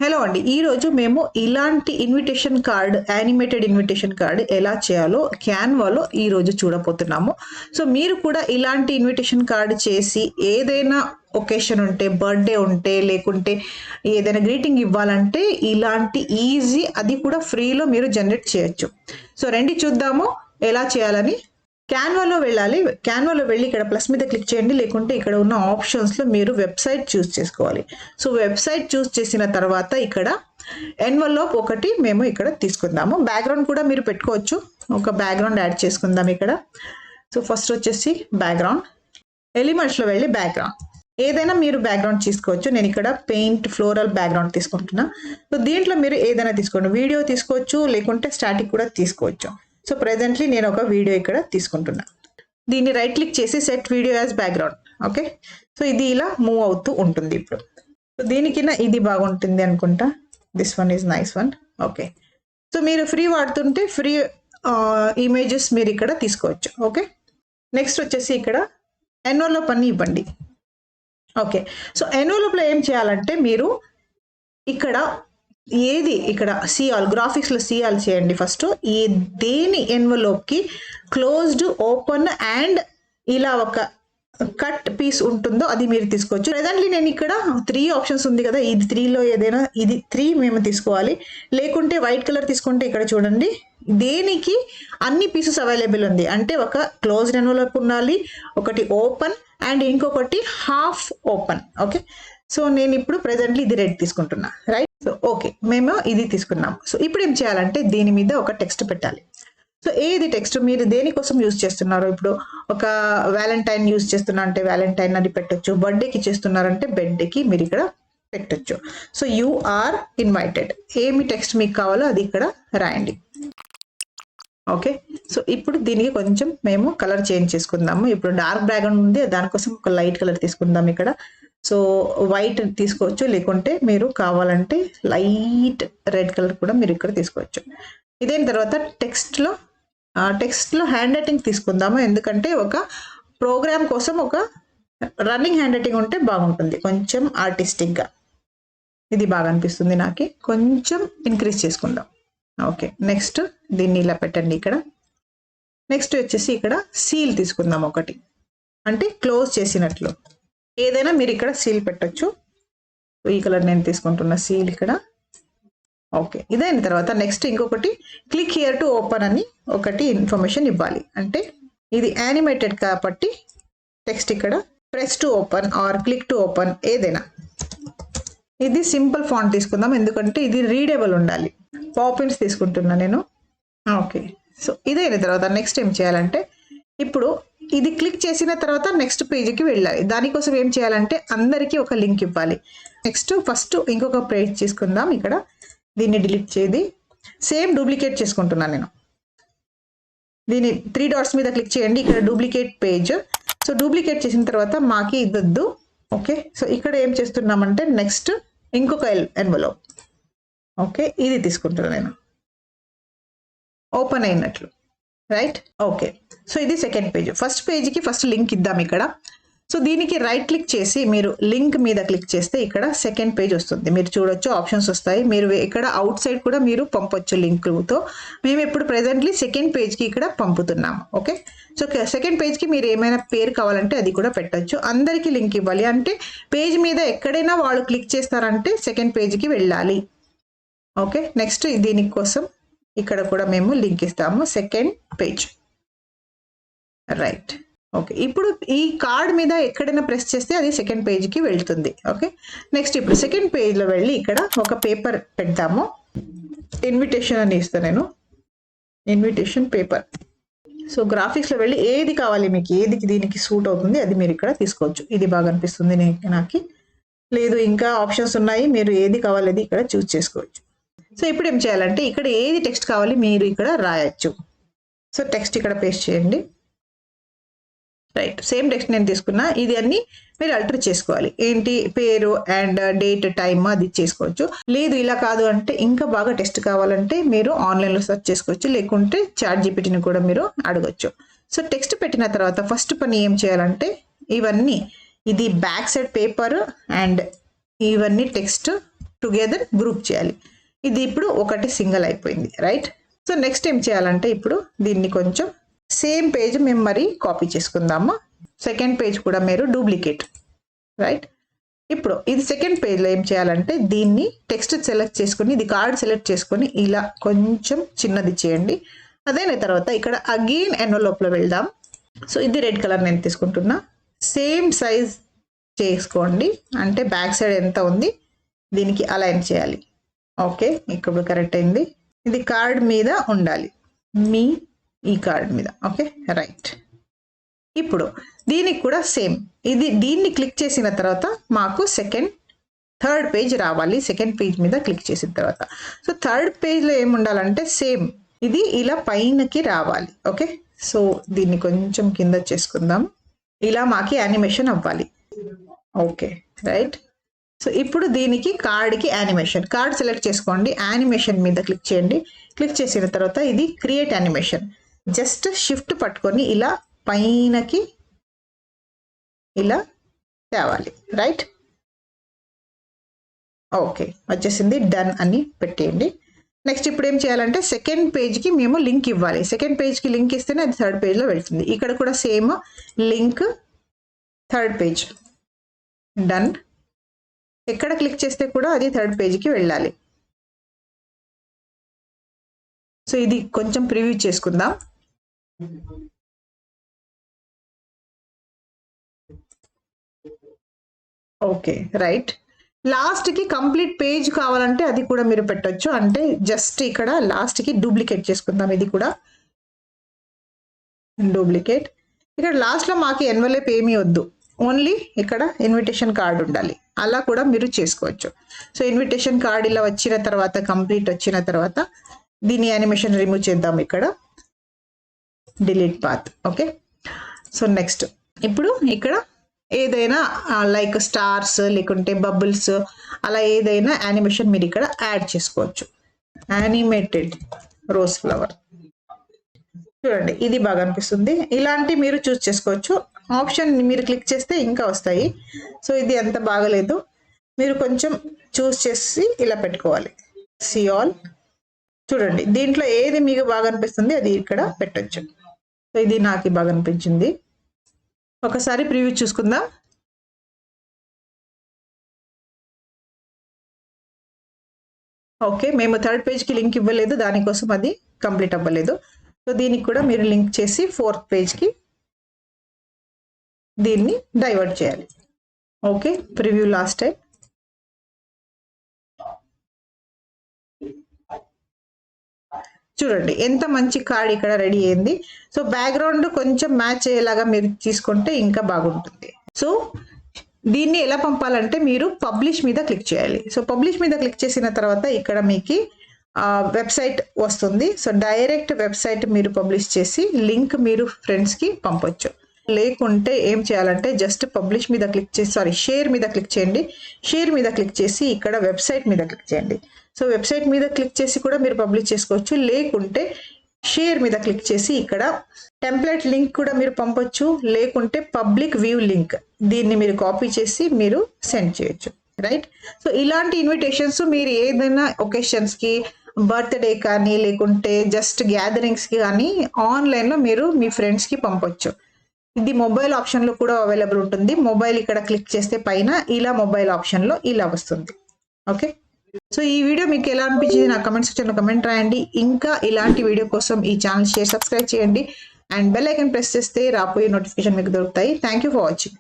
Hello అండి, ఈరోజు మేము ఇలాంటి invitation card, animated invitation card ఎలా చేయాలో క్యాన్వాలో ఈరోజు చూడబోతున్నాము. సో మీరు కూడా ఇలాంటి ఇన్విటేషన్ కార్డ్ చేసి ఏదైనా ఒకేషన్ ఉంటే, బర్త్డే ఉంటే, లేకుంటే ఏదైనా గ్రీటింగ్ ఇవ్వాలంటే ఇలాంటి ఈజీ, అది కూడా ఫ్రీలో మీరు జనరేట్ చేయొచ్చు. సో రండి చూద్దాము ఎలా చేయాలని. క్యాన్వాలో వెళ్ళాలి. క్యాన్వాలో వెళ్ళి ఇక్కడ ప్లస్ మీద క్లిక్ చేయండి, లేకుంటే ఇక్కడ ఉన్న ఆప్షన్స్లో మీరు వెబ్సైట్ చూస్ చేసుకోవాలి. సో వెబ్సైట్ చూస్ చేసిన తర్వాత ఇక్కడ ఎన్వలప్ ఒకటి మేము ఇక్కడ తీసుకుందాము. బ్యాక్గ్రౌండ్ కూడా మీరు పెట్టుకోవచ్చు. ఒక బ్యాక్గ్రౌండ్ యాడ్ చేసుకుందాం ఇక్కడ. సో ఫస్ట్ వచ్చేసి బ్యాక్గ్రౌండ్, ఎలిమెంట్స్లో వెళ్ళి బ్యాక్గ్రౌండ్, ఏదైనా మీరు బ్యాక్గ్రౌండ్ తీసుకోవచ్చు. నేను ఇక్కడ పెయింట్ ఫ్లోరల్ బ్యాక్గ్రౌండ్ తీసుకుంటున్నా. సో దీంట్లో మీరు ఏదైనా తీసుకోండి, వీడియో తీసుకోవచ్చు, లేకుంటే స్టాటిక్ కూడా తీసుకోవచ్చు. సో ప్రెజెంట్లీ నేను ఒక వీడియో ఇక్కడ తీసుకుంటున్నా. దీన్ని రైట్ క్లిక్ చేసి set video as background. Okay, so ఇది ఇలా మూవ్ అవుతూ ఉంటుంది. ఇప్పుడు సో దీనికన్నా ఇది బాగుంటుంది అనుకుంటా. This one is nice one. Okay, so మీరు ఫ్రీ వాడుతుంటే ఫ్రీ ఇమేజెస్ మీరు ఇక్కడ తీసుకోవచ్చు. ఓకే, నెక్స్ట్ వచ్చేసి ఇక్కడ ఎన్వలప్ అని ఇవ్వండి. ఓకే, సో ఎన్వలప్లో ఏం చేయాలంటే మీరు ఇక్కడ ఏది ఇక్కడ సిఆల్ గ్రాఫిక్స్లో సిఆల్ చేయండి. ఫస్ట్ ఈ దేని ఎన్వలప్కి క్లోజ్డ్, ఓపెన్ అండ్ ఇలా ఒక కట్ పీస్ ఉంటుందో అది మీరు తీసుకోవచ్చు. ప్రెజెంట్లీ నేను ఇక్కడ 3 ఆప్షన్స్ ఉంది కదా, ఇది 3లో ఏదైనా ఇది 3 మేము తీసుకోవాలి. లేకుంటే వైట్ కలర్ తీసుకుంటే ఇక్కడ చూడండి, దేనికి అన్ని పీసెస్ అవైలబుల్ ఉంది. అంటే ఒక క్లోజ్డ్ ఎన్వలప్ ఉండాలి, ఒకటి ఓపెన్ అండ్ ఇంకొకటి హాఫ్ ఓపెన్. ఓకే, సో నేను ఇప్పుడు ప్రెజెంట్లీ ఇది రెడ్ తీసుకుంటున్నా, రైట్. సో ఓకే, మేము ఇది తీసుకున్నాం. సో ఇప్పుడు ఏం చేయాలంటే దీని మీద ఒక టెక్స్ట్ పెట్టాలి. సో ఏది టెక్స్ట్ మీరు దేనికోసం యూజ్ చేస్తున్నారు? ఇప్పుడు ఒక వ్యాలంటైన్ యూజ్ చేస్తున్నా అంటే వ్యాలంటైన్ అది పెట్టొచ్చు. బర్త్డేకి చేస్తున్నారంటే బర్త్డేకి మీరు ఇక్కడ పెట్టొచ్చు. సో యు ఆర్ ఇన్వైటెడ్, ఏమి టెక్స్ట్ మీకు కావాలో అది ఇక్కడ రాయండి. ఓకే, సో ఇప్పుడు దీనికి కొంచెం మేము కలర్ చేంజ్ చేసుకుందాము. ఇప్పుడు డార్క్ బ్యాక్గ్రౌండ్ ఉంది, దానికోసం ఒక లైట్ కలర్ తీసుకుందాం ఇక్కడ. సో వైట్ తీసుకోవచ్చు, లేకుంటే మీరు కావాలంటే లైట్ రెడ్ కలర్ కూడా మీరు ఇక్కడ తీసుకోవచ్చు. ఇదైన తర్వాత టెక్స్ట్లో హ్యాండ్ రైటింగ్ తీసుకుందాము. ఎందుకంటే ఒక ప్రోగ్రామ్ కోసం ఒక రన్నింగ్ హ్యాండ్ రైటింగ్ ఉంటే బాగుంటుంది, కొంచెం ఆర్టిస్టిక్గా. ఇది బాగా అనిపిస్తుంది నాకు. కొంచెం ఇంక్రీజ్ చేసుకుందాం. ఓకే, నెక్స్ట్ దీన్ని ఇలా పెట్టండి ఇక్కడ. నెక్స్ట్ వచ్చేసి ఇక్కడ సీల్ తీసుకుందాం ఒకటి, అంటే క్లోజ్ చేసినట్లు. ఏదైనా మీరు ఇక్కడ సీల్ పెట్టొచ్చు. ఈ కలర్ నేను తీసుకుంటున్న సీల్ ఇక్కడ. ఓకే, ఇదైన తర్వాత నెక్స్ట్ ఇంకొకటి క్లిక్ హియర్ టు ఓపెన్ అని ఒకటి ఇన్ఫర్మేషన్ ఇవ్వాలి. అంటే ఇది యానిమేటెడ్ కాబట్టి టెక్స్ట్ ఇక్కడ press to open or click to open ఏదైనా. ఇది సింపుల్ ఫాంట్ తీసుకుందాం, ఎందుకంటే ఇది రీడబుల్ ఉండాలి. పాపిన్స్ తీసుకుంటున్నా నేను. ఓకే, సో ఇదైన తర్వాత నెక్స్ట్ ఏం చేయాలంటే ఇప్పుడు ఇది క్లిక్ చేసిన తర్వాత నెక్స్ట్ పేజీకి వెళ్ళాలి. దానికోసం ఏం చేయాలంటే అందరికీ ఒక లింక్ ఇవ్వాలి. నెక్స్ట్ ఫస్ట్ ఇంకొక పేజ్ తీసుకుందాం. ఇక్కడ దీన్ని డిలీట్ చేది, సేమ్ డూప్లికేట్ చేసుకుంటున్నాను నేను. దీన్ని 3 డాట్స్ మీద క్లిక్ చేయండి, ఇక్కడ డూప్లికేట్ పేజ్. సో డూప్లికేట్ చేసిన తర్వాత మాకి ఇదొద్దు. ఓకే, సో ఇక్కడ ఏం చేస్తున్నామంటే నెక్స్ట్ ఇంకొక ఎన్వలప్. ఓకే, ఇది తీసుకుంటున్నాను నేను, ఓపెన్ అయినట్లు, రైట్. ఓకే, సో ఇది సెకండ్ పేజ్. ఫస్ట్ పేజ్కి ఫస్ట్ లింక్ ఇద్దాం ఇక్కడ. సో దీనికి రైట్ క్లిక్ చేసి మీరు లింక్ మీద క్లిక్ చేస్తే ఇక్కడ సెకండ్ పేజ్ వస్తుంది. మీరు చూడొచ్చు, ఆప్షన్స్ వస్తాయి. మీరు ఇక్కడ అవుట్ సైడ్ కూడా మీరు పంపొచ్చు లింక్తో. మేము ఇప్పుడు ప్రెజెంట్లీ సెకండ్ పేజ్కి ఇక్కడ పంపుతున్నాము. ఓకే, సో సెకండ్ పేజ్కి మీరు ఏమైనా పేరు కావాలంటే అది కూడా పెట్టచ్చు. అందరికీ లింక్ ఇవ్వాలి అంటే పేజ్ మీద ఎక్కడైనా వాళ్ళు క్లిక్ చేస్తారంటే సెకండ్ పేజ్కి వెళ్ళాలి. ఓకే, నెక్స్ట్ దీనికోసం ఇక్కడ కూడా మేము లింక్ ఇస్తాము, సెకండ్ పేజ్, రైట్. ఓకే, ఇప్పుడు ఈ కార్డ్ మీద ఎక్కడైనా ప్రెస్ చేస్తే అది సెకండ్ పేజ్కి వెళ్తుంది. ఓకే, నెక్స్ట్ ఇప్పుడు సెకండ్ పేజ్లో వెళ్ళి ఇక్కడ ఒక పేపర్ పెడతాము. ఇన్విటేషన్ అని ఇస్తాను నేను, ఇన్విటేషన్ పేపర్. సో గ్రాఫిక్స్లో వెళ్ళి ఏది కావాలి మీకు, ఏది దీనికి సూట్ అవుతుంది అది మీరు ఇక్కడ తీసుకోవచ్చు. ఇది బాగా అనిపిస్తుంది నాకు. లేదు ఇంకా ఆప్షన్స్ ఉన్నాయి, మీరు ఏది కావాలి అది ఇక్కడ చూస్ చేసుకోవచ్చు. సో ఇప్పుడు ఏం చేయాలంటే ఇక్కడ ఏది టెక్స్ట్ కావాలి మీరు ఇక్కడ రాయొచ్చు. సో టెక్స్ట్ ఇక్కడ పేస్ట్ చేయండి, రైట్. సేమ్ టెక్స్ట్ నేను తీసుకున్నా. ఇది అన్ని మీరు అల్టర్ చేసుకోవాలి. ఏంటి పేరు అండ్ డేట్ టైమ్ అది చేసుకోవచ్చు. లేదు ఇలా కాదు అంటే ఇంకా బాగా టెక్స్ట్ కావాలంటే మీరు ఆన్లైన్లో సెర్చ్ చేసుకోవచ్చు, లేకుంటే చాట్ జీపీటీని కూడా మీరు అడగచ్చు. సో టెక్స్ట్ పెట్టిన తర్వాత ఫస్ట్ పని ఏం చేయాలంటే ఇవన్నీ, ఇది బ్యాక్ సైడ్ పేపర్ అండ్ ఇవన్నీ టెక్స్ట్ టుగెదర్ గ్రూప్ చేయాలి. ఇది ఇప్పుడు ఒకటి సింగిల్ అయిపోయింది, రైట్? సో నెక్స్ట్ ఏం చేయాలంటే ఇప్పుడు దీన్ని కొంచెం సేమ్ పేజ్ మేము మరి కాపీ చేసుకుందాము. సెకండ్ పేజ్ కూడా మీరు డూప్లికేట్, రైట్? ఇప్పుడు ఇది సెకండ్ పేజ్లో ఏం చేయాలంటే దీన్ని టెక్స్ట్ సెలెక్ట్ చేసుకుని ఇది కార్డ్ సెలెక్ట్ చేసుకొని ఇలా కొంచెం చిన్నది చేయండి. అదైన తర్వాత ఇక్కడ అగైన్ ఎన్వలప్లో వెళ్దాం. సో ఇది రెడ్ కలర్ నేను తీసుకుంటున్నా. సేమ్ సైజ్ చేసుకోండి, అంటే బ్యాక్ సైడ్ ఎంత ఉంది దీనికి అలైన్ చేయాలి. ఓకే, ఇప్పుడు కరెక్ట్ అయింది. ఇది కార్డ్ మీద ఉండాలి, మీ ఈ కార్డ్ మీద. Okay, right. ఇప్పుడు దీనికి కూడా సేమ్, ఇది దీన్ని క్లిక్ చేసిన తర్వాత మాకు థర్డ్ పేజ్ రావాలి. సెకండ్ పేజ్ మీద క్లిక్ చేసిన తర్వాత సో థర్డ్ పేజ్లో ఏమి ఉండాలంటే సేమ్ ఇది ఇలా పైనకి రావాలి. ఓకే, సో దీన్ని కొంచెం కింద చేసుకుందాం. ఇలా మాకి యానిమేషన్ అవ్వాలి. Okay, right. సో ఇప్పుడు దీనికి కార్డ్కి యానిమేషన్, కార్డ్ సెలెక్ట్ చేసుకోండి, యానిమేషన్ మీద క్లిక్ చేయండి. క్లిక్ చేసిన తర్వాత ఇది క్రియేట్ యానిమేషన్, జస్ట్ షిఫ్ట్ పట్టుకొని ఇలా పైనకి ఇలా తేవాలి, రైట్? ఓకే, వచ్చేసింది. డన్ అని పెట్టేయండి. నెక్స్ట్ ఇప్పుడు ఏం చేయాలంటే సెకండ్ పేజ్కి మేము లింక్ ఇవ్వాలి. సెకండ్ పేజ్కి లింక్ ఇస్తేనే అది థర్డ్ పేజ్లో వెళ్తుంది. ఇక్కడ కూడా same link third page. Done. ఎక్కడ క్లిక్ చేస్తే కూడా అది థర్డ్ పేజ్కి వెళ్ళాలి. సో ఇది కొంచెం ప్రివ్యూ చేసుకుందాం. Okay, right. లాస్ట్కి కంప్లీట్ పేజ్ కావాలంటే అది కూడా మీరు పెట్టొచ్చు, అంటే జస్ట్ ఇక్కడ లాస్ట్కి డూప్లికేట్ చేసుకుందాం. ఇది కూడా డూప్లికేట్. ఇక్కడ లాస్ట్లో మాకు ఎన్వలప్ ఏమీ వద్దు, ఓన్లీ ఇక్కడ ఇన్విటేషన్ కార్డ్ ఉండాలి. అలా కూడా మీరు చేసుకోవచ్చు. సో ఇన్విటేషన్ కార్డ్ ఇలా వచ్చిన తర్వాత కంప్లీట్ వచ్చిన తర్వాత దీని యానిమేషన్ రిమూవ్ చేద్దాం. ఇక్కడ delete path. Okay, so next ఇప్పుడు ఇక్కడ ఏదైనా లైక్ స్టార్స్ లేకుంటే బబుల్స్ అలా ఏదైనా యానిమేషన్ మీరు ఇక్కడ యాడ్ చేసుకోవచ్చు. యానిమేటెడ్ రోజ్ ఫ్లవర్ చూడండి, ఇది బాగా అనిపిస్తుంది. ఇలాంటి మీరు చూస్ చేసుకోవచ్చు. ఆప్షన్ మీరు క్లిక్ చేస్తే ఇంకా వస్తాయి. సో ఇది అంత బాగలేదు, మీరు కొంచెం చూస్ చేసి ఇలా పెట్టుకోవాలి. See all. చూడండి, దీంట్లో ఏది మీకు బాగా అనిపిస్తుంది అది ఇక్కడ పెట్టచ్చు. సో ఇది నాకు బాగా అనిపించింది. ఒకసారి ప్రివ్యూ చూసుకుందాం. ఓకే, మేము థర్డ్ పేజ్కి లింక్ ఇవ్వలేదు, దానికోసం అది కంప్లీట్ అవ్వలేదు. సో దీనికి కూడా మీరు లింక్ చేసి ఫోర్త్ పేజ్కి దీన్ని డైవర్ట్ చేయాలి. Okay, preview last time. చూడండి ఎంత మంచి కార్డ్ ఇక్కడ రెడీ అయింది. సో బ్యాక్గ్రౌండ్ కొంచెం మ్యాచ్ అయ్యేలాగా మీరు తీసుకుంటే ఇంకా బాగుంటుంది. సో దీన్ని ఎలా పంపాలంటే మీరు పబ్లిష్ మీద క్లిక్ చేయాలి. సో పబ్లిష్ మీద క్లిక్ చేసిన తర్వాత ఇక్కడ మీకు వెబ్సైట్ వస్తుంది. సో డైరెక్ట్ వెబ్సైట్ మీరు పబ్లిష్ చేసి లింక్ మీరు ఫ్రెండ్స్కి పంపొచ్చు. లేకుంటే ఏం చేయాలంటే జస్ట్ పబ్లిష్ మీద క్లిక్ చేసి షేర్ మీద క్లిక్ చేయండి. షేర్ మీద క్లిక్ చేసి ఇక్కడ వెబ్సైట్ మీద క్లిక్ చేయండి. సో వెబ్సైట్ మీద క్లిక్ చేసి కూడా మీరు పబ్లిష్ చేసుకోవచ్చు. లేకుంటే షేర్ మీద క్లిక్ చేసి ఇక్కడ టెంప్లెట్ లింక్ కూడా మీరు పంపొచ్చు. లేకుంటే పబ్లిక్ వ్యూ లింక్ దీన్ని మీరు కాపీ చేసి మీరు సెండ్ చేయొచ్చు, రైట్? సో ఇలాంటి ఇన్విటేషన్స్ మీరు ఏదైనా ఒకేషన్స్కి, బర్త్డే కానీ లేకుంటే జస్ట్ గ్యాదరింగ్స్కి కానీ ఆన్లైన్లో మీరు మీ ఫ్రెండ్స్కి పంపొచ్చు. ఇది మొబైల్ ఆప్షన్లో కూడా అవైలబుల్ ఉంటుంది. మొబైల్ ఇక్కడ క్లిక్ చేస్తే పైన ఇలా మొబైల్ ఆప్షన్లో ఇలా వస్తుంది. ఓకే, సో ఈ వీడియో మీకు ఎలా అనిపించింది నా కమెంట్ సెక్షన్లో కమెంట్ రాయండి. ఇంకా ఇలాంటి వీడియో కోసం ఈ ఛానల్ సబ్స్క్రైబ్ చేయండి అండ్ బెల్ ఐకాన్ ప్రెస్ చేస్తే రాబోయే నోటిఫికేషన్ మీకు దొరుకుతాయి. Thank you for watching.